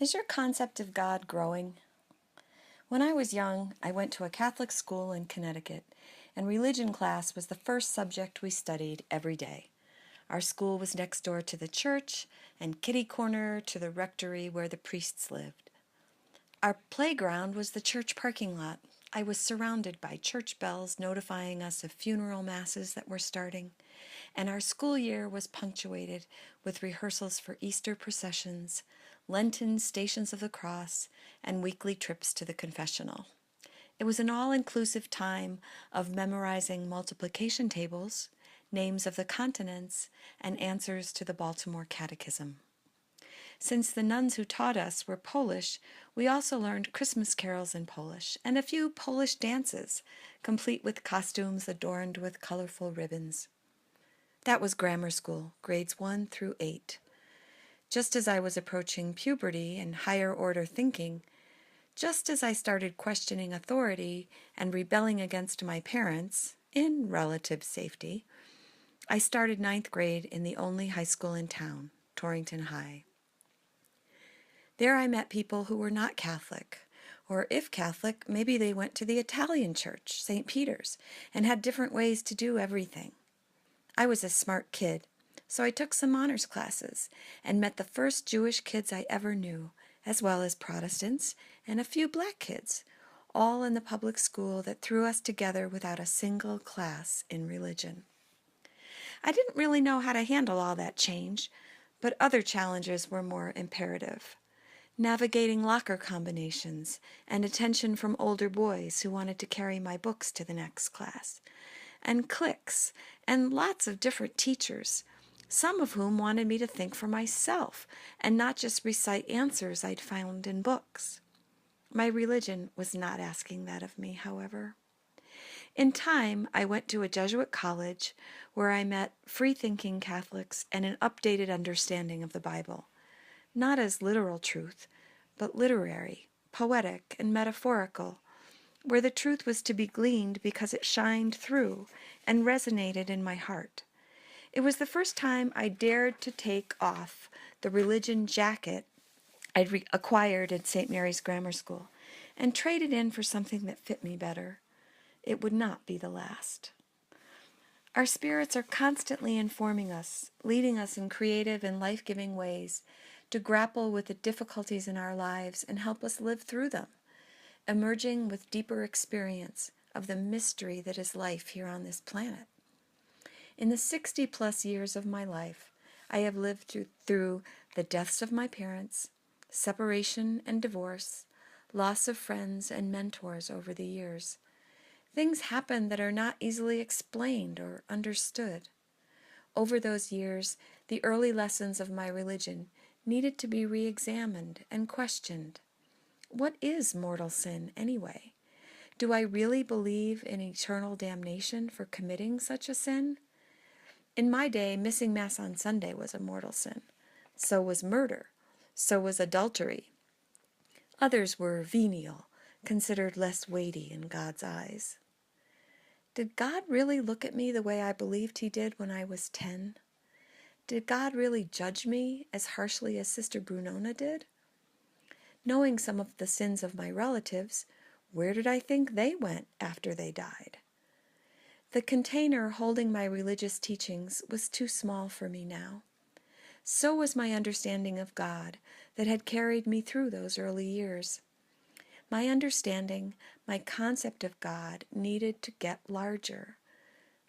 Is your concept of God growing? When I was young, I went to a Catholic school in Connecticut, and religion class was the first subject we studied every day. Our school was next door to the church and kitty corner to the rectory where the priests lived. Our playground was the church parking lot. I was surrounded by church bells notifying us of funeral masses that were starting, and our school year was punctuated with rehearsals for Easter processions, Lenten stations of the cross, and weekly trips to the confessional. It was an all-inclusive time of memorizing multiplication tables, names of the continents, and answers to the Baltimore Catechism. Since the nuns who taught us were Polish, we also learned Christmas carols in Polish and a few Polish dances, complete with costumes adorned with colorful ribbons. That was grammar school, grades 1 through 8. Just as I was approaching puberty and higher order thinking, just as I started questioning authority and rebelling against my parents, in relative safety, I started ninth grade in the only high school in town, Torrington High. There I met people who were not Catholic, or if Catholic, maybe they went to the Italian church, St. Peter's, and had different ways to do everything. I was a smart kid, so I took some honors classes and met the first Jewish kids I ever knew, as well as Protestants and a few black kids, all in the public school that threw us together without a single class in religion. I didn't really know how to handle all that change, but other challenges were more imperative. Navigating locker combinations and attention from older boys who wanted to carry my books to the next class, and cliques, and lots of different teachers, some of whom wanted me to think for myself and not just recite answers I'd found in books. My religion was not asking that of me, however. In time, I went to a Jesuit college where I met free-thinking Catholics and an updated understanding of the Bible, not as literal truth, but literary, poetic, and metaphorical, where the truth was to be gleaned because it shined through and resonated in my heart. It was the first time I dared to take off the religion jacket I'd acquired at St. Mary's Grammar School and trade it in for something that fit me better. It would not be the last. Our spirits are constantly informing us, leading us in creative and life-giving ways to grapple with the difficulties in our lives and help us live through them, emerging with deeper experience of the mystery that is life here on this planet. In the 60-plus years of my life, I have lived through the deaths of my parents, separation and divorce, loss of friends and mentors over the years. Things happen that are not easily explained or understood. Over those years, the early lessons of my religion needed to be re-examined and questioned. What is mortal sin anyway? Do I really believe in eternal damnation for committing such a sin? In my day, missing Mass on Sunday was a mortal sin. So was murder. So was adultery. Others were venial, considered less weighty in God's eyes. Did God really look at me the way I believed he did when I was 10? Did God really judge me as harshly as Sister Brunona did? Knowing some of the sins of my relatives, where did I think they went after they died? The container holding my religious teachings was too small for me now. So was my understanding of God that had carried me through those early years. My understanding, my concept of God needed to get larger.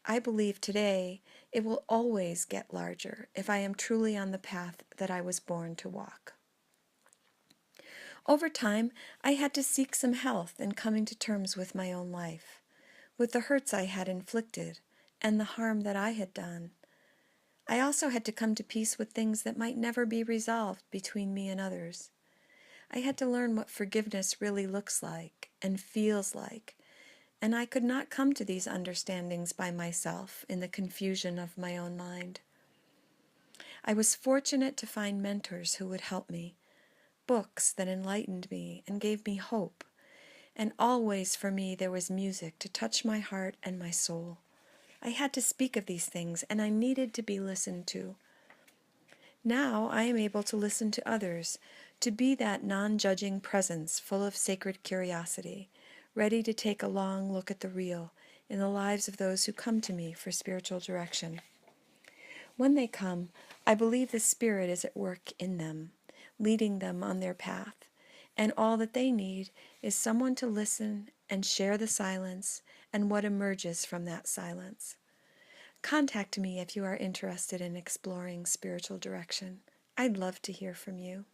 I believe today it will always get larger if I am truly on the path that I was born to walk. Over time, I had to seek some health in coming to terms with my own life, with the hurts I had inflicted and the harm that I had done. I also had to come to peace with things that might never be resolved between me and others. I had to learn what forgiveness really looks like and feels like, and I could not come to these understandings by myself in the confusion of my own mind. I was fortunate to find mentors who would help me, books that enlightened me and gave me hope, and always for me there was music to touch my heart and my soul. I had to speak of these things, and I needed to be listened to. Now I am able to listen to others, to be that non-judging presence full of sacred curiosity, ready to take a long look at the real in the lives of those who come to me for spiritual direction. When they come, I believe the Spirit is at work in them, leading them on their path, and all that they need is someone to listen and share the silence and what emerges from that silence. Contact me if you are interested in exploring spiritual direction. I'd love to hear from you.